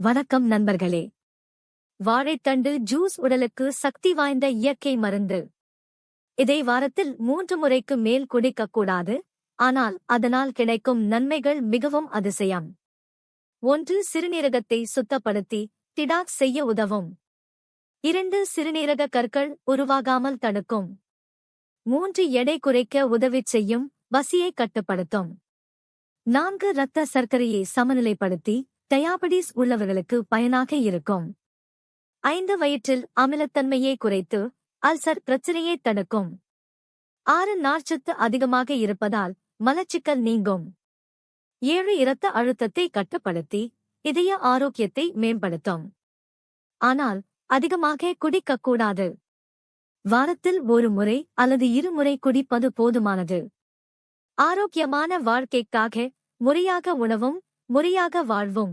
வணக்கம் நண்பர்களே. வாழைத்தண்டு ஜூஸ் உடலுக்கு சக்தி வாய்ந்த இயற்கை மருந்து. இதை வாரத்தில் 3 முறைக்கு மேல் குடிக்கக்கூடாது. ஆனால் அதனால் கிடைக்கும் நன்மைகள் மிகவும் அதிசயம். 1. சிறுநீரகத்தை சுத்தப்படுத்தி டிடாக்ஸ் செய்ய உதவும். 2. சிறுநீரக கற்கள் உருவாகாமல் தடுக்கும். 3. எடை குறைக்க உதவி செய்யும், பசியை கட்டுப்படுத்தும். 4. இரத்த சர்க்கரையை சமநிலைப்படுத்தி டயாபெடிஸ் உள்ளவர்களுக்கு பயனாக இருக்கும். 5. வயிற்றில் அமிலத்தன்மையை குறைத்து அல்சர் பிரச்சனையை தடுக்கும். 6. நார்ச்சத்து அதிகமாக இருப்பதால் மலச்சிக்கல் நீங்கும். 7. இரத்த அழுத்தத்தை கட்டுப்படுத்தி இதய ஆரோக்கியத்தை மேம்படுத்தும். ஆனால் அதிகமாக குடிக்கக்கூடாது. வாரத்தில் 1 முறை அல்லது 2 முறை குடிப்பது போதுமானது. ஆரோக்கியமான வாழ்க்கைக்காக முறையாக உணவும் முறையாக வாழ்வும்.